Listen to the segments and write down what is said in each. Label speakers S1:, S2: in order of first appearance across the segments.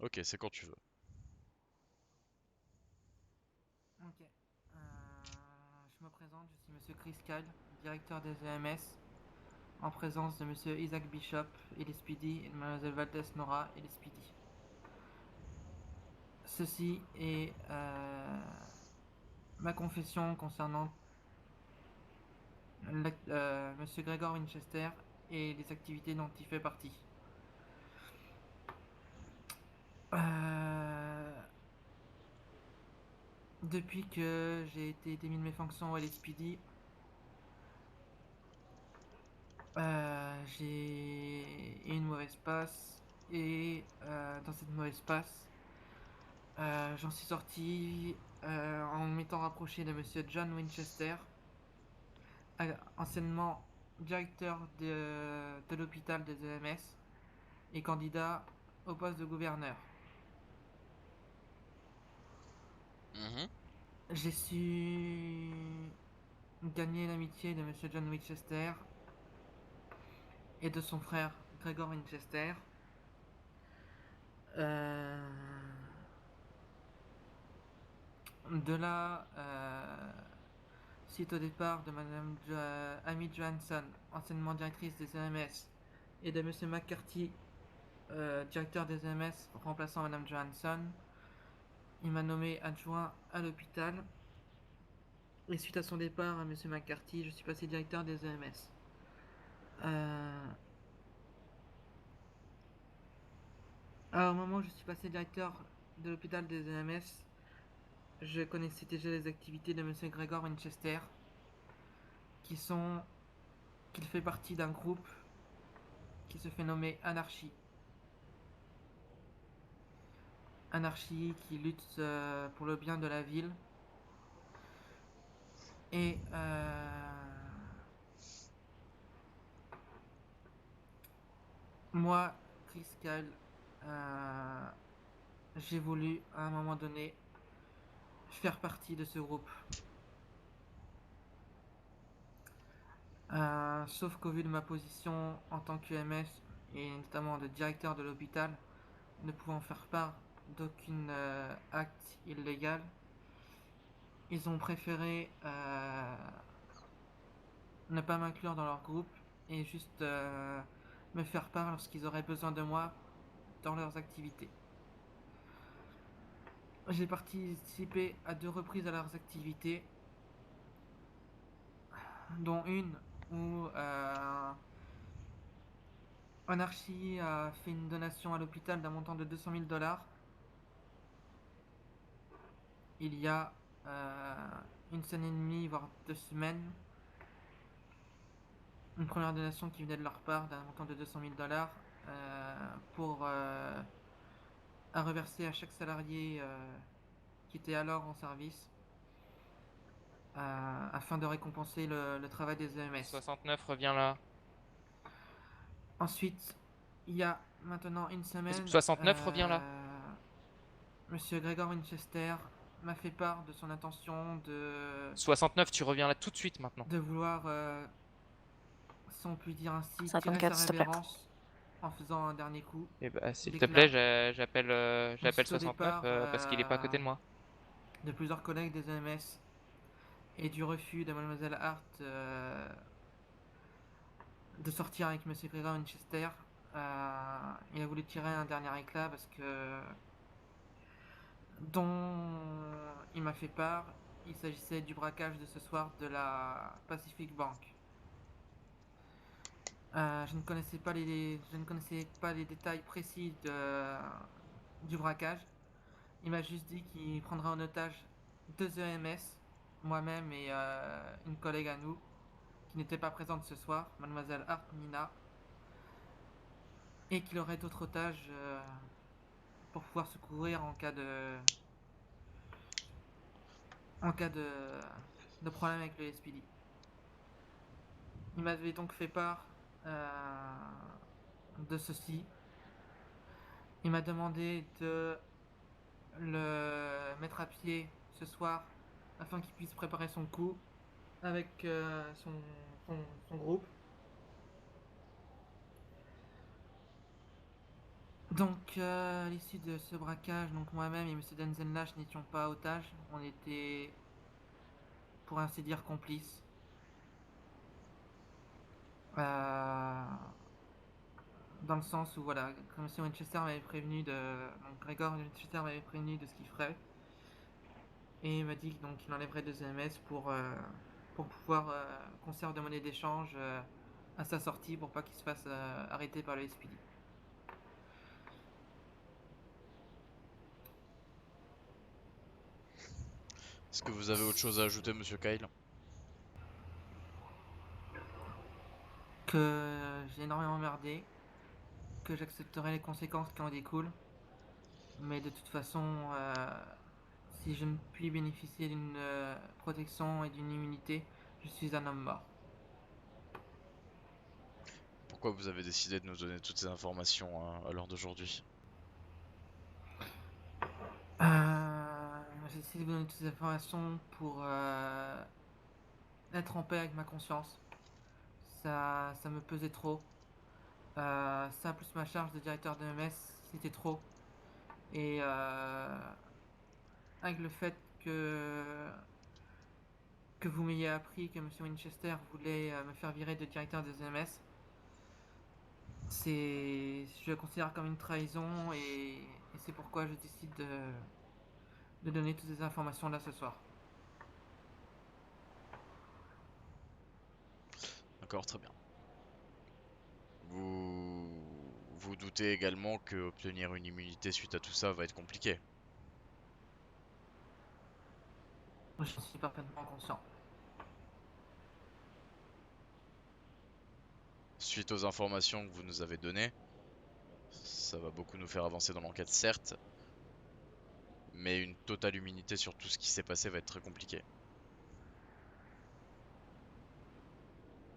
S1: Ok, c'est quand tu veux.
S2: Ok. Je me présente, je suis Monsieur Chris Kyle, directeur des EMS, en présence de Monsieur Isaac Bishop, LSPD, et de Mademoiselle Valdez Nora, LSPD. Ceci est ma confession concernant Monsieur Gregor Winchester et les activités dont il fait partie. Euh, Depuis que j'ai été démis de mes fonctions au LSPD, j'ai eu une mauvaise passe et dans cette mauvaise passe, j'en suis sorti en m'étant rapproché de Monsieur John Winchester, anciennement directeur de l'hôpital des EMS et candidat au poste de gouverneur.
S1: Mhm.
S2: J'ai su gagner l'amitié de Monsieur John Winchester et de son frère Gregor Winchester. Euh, de là, suite au départ de Madame Amy Johansson, anciennement directrice des EMS, et de Monsieur McCarthy, directeur des EMS, remplaçant Madame Johansson, il m'a nommé adjoint à l'hôpital. Et suite à son départ à Monsieur McCarthy, je suis passé directeur des EMS. Euh, alors, au moment où je suis passé directeur de l'hôpital des EMS, je connaissais déjà les activités de Monsieur Gregor Winchester, qui sont qu'il fait partie d'un groupe qui se fait nommer Anarchie. Anarchie qui lutte pour le bien de la ville. Et moi, Chris Kyle, euh, j'ai voulu à un moment donné faire partie de ce groupe. Sauf qu'au vu de ma position en tant qu'UMS et notamment de directeur de l'hôpital, ne pouvant faire part d'aucun acte illégal, ils ont préféré ne pas m'inclure dans leur groupe et juste me faire part lorsqu'ils auraient besoin de moi dans leurs activités. J'ai participé à 2 reprises à leurs activités, dont une où Anarchy a fait une donation à l'hôpital d'un montant de 200 000 dollars il y a une semaine et demie, voire 2 semaines. Une première donation qui venait de leur part d'un montant de 200 000 dollars pour à reverser à chaque salarié qui était alors en service afin de récompenser le travail des EMS.
S3: 69 revient là.
S2: Ensuite, il y a maintenant une semaine,
S3: 69 revient là.
S2: Monsieur Gregor Winchester m'a fait part de son intention
S3: 69, tu reviens là tout de suite maintenant.
S2: de vouloir, si on peut dire ainsi, tirer sa
S4: 54, s'il te plaît.
S2: révérence en faisant un dernier coup
S3: Et bah, s'il te plaît,
S2: d'éclat. Donc
S3: j'appelle
S2: suite au
S3: 69
S2: départ
S3: parce qu'il est pas à côté de moi.
S2: de plusieurs collègues des EMS et du refus de Mademoiselle Hart de sortir avec Monsieur Gregor Winchester, il a voulu tirer un dernier éclat parce que dont il m'a fait part, il s'agissait du braquage de ce soir de la Pacific Bank. Je ne connaissais pas les détails précis du braquage. Il m'a juste dit qu'il prendrait en otage 2 EMS, moi-même et une collègue à nous, qui n'était pas présente ce soir, Mademoiselle Hart Nina, et qu'il aurait d'autres otages pour pouvoir secourir en cas de problème avec le SPD. Il m'avait donc fait part de ceci. Il m'a demandé de le mettre à pied ce soir afin qu'il puisse préparer son coup avec son groupe. Donc, à l'issue de ce braquage, donc moi-même et Monsieur Denzenlash n'étions pas otages, on était, pour ainsi dire, complices. Euh, Dans le sens où, voilà, comme Monsieur Winchester m'avait prévenu de. Donc, Gregor Winchester m'avait prévenu de ce qu'il ferait. Et il m'a dit donc qu'il enlèverait 2 MS pour pouvoir conserver de monnaie d'échange à sa sortie pour pas qu'il se fasse arrêter par le SPD.
S1: Est-ce que vous avez autre chose à ajouter, monsieur Kyle?
S2: Que j'ai énormément merdé, que j'accepterai les conséquences qui en découlent, mais de toute façon, si je ne puis bénéficier d'une protection et d'une immunité, je suis un homme mort.
S1: Pourquoi vous avez décidé de nous donner toutes ces informations à l'heure d'aujourd'hui?
S2: J'ai essayé de vous donner toutes ces informations pour être en paix avec ma conscience. Ça me pesait trop. Ça plus ma charge de directeur de MS, c'était trop. Et avec le fait que vous m'ayez appris que Monsieur Winchester voulait me faire virer de directeur des MS, je le considère comme une trahison et c'est pourquoi je décide de donner toutes ces informations là ce soir.
S1: D'accord, très bien. Vous doutez également que obtenir une immunité suite à tout ça va être compliqué.
S2: Je suis parfaitement conscient.
S1: Suite aux informations que vous nous avez données, ça va beaucoup nous faire avancer dans l'enquête, certes, mais une totale immunité sur tout ce qui s'est passé va être très compliqué.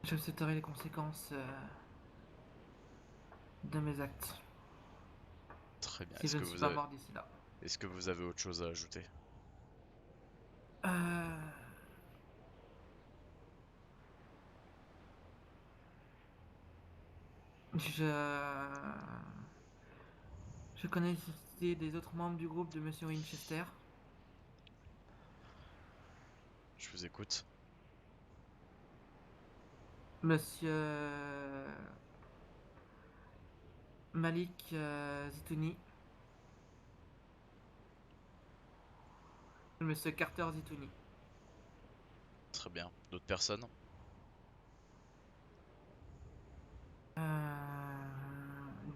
S2: J'accepterai les conséquences de mes actes.
S1: Très bien.
S2: Si je ne suis pas mort d'ici là.
S1: Est-ce que vous avez autre chose à ajouter?
S2: Euh, je... Je connais des autres membres du groupe de Monsieur Winchester.
S1: Je vous écoute.
S2: Monsieur Malik Zitouni. Monsieur Carter Zitouni.
S1: Très bien. D'autres personnes?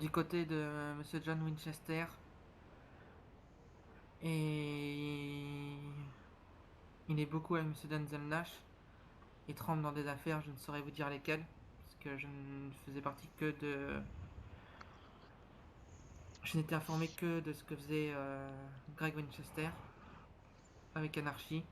S2: Du côté de Monsieur John Winchester. Et il est beaucoup avec Monsieur Denzel Nash. Il trempe dans des affaires, je ne saurais vous dire lesquelles. Parce que je ne faisais partie que de... Je n'étais informé que de ce que faisait Greg Winchester avec Anarchy.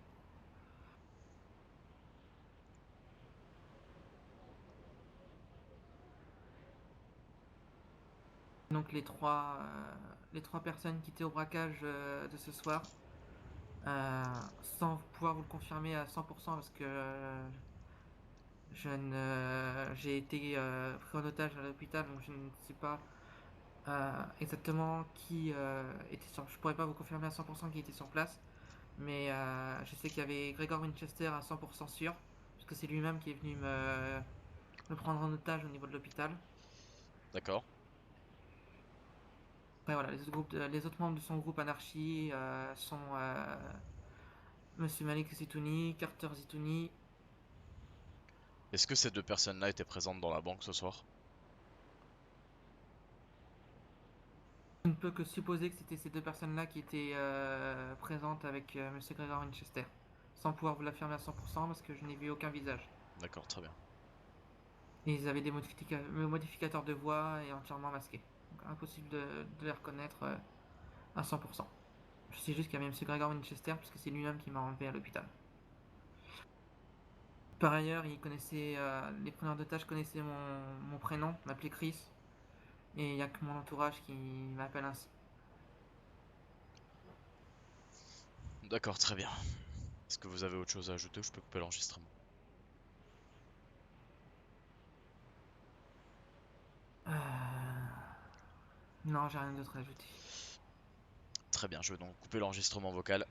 S2: Donc les trois personnes qui étaient au braquage de ce soir, sans pouvoir vous le confirmer à 100% parce que j'ai été pris en otage à l'hôpital, donc je ne sais pas exactement qui était sur. Je pourrais pas vous confirmer à 100% qui était sur place, mais je sais qu'il y avait Gregor Winchester à 100% sûr, parce que c'est lui-même qui est venu me prendre en otage au niveau de l'hôpital.
S1: D'accord.
S2: Après voilà, les autres membres de son groupe Anarchy sont Monsieur Malik Zitouni, Carter Zitouni.
S1: Est-ce que ces deux personnes-là étaient présentes dans la banque ce soir?
S2: Je ne peux que supposer que c'était ces deux personnes-là qui étaient présentes avec Monsieur Gregor Winchester, sans pouvoir vous l'affirmer à 100% parce que je n'ai vu aucun visage.
S1: D'accord, très bien.
S2: Et ils avaient des modificateurs de voix et entièrement masqués. Donc impossible de les reconnaître à 100%. Je sais juste qu'il y avait Monsieur Gregor Winchester puisque c'est lui-même qui m'a enlevé à l'hôpital. Par ailleurs, les preneurs de tâches connaissaient mon prénom, m'appelaient Chris, et il n'y a que mon entourage qui m'appelle ainsi.
S1: D'accord, très bien. Est-ce que vous avez autre chose à ajouter ou je peux couper l'enregistrement?
S2: Euh, Non, j'ai rien d'autre à ajouter.
S1: Très bien, je vais donc couper l'enregistrement vocal.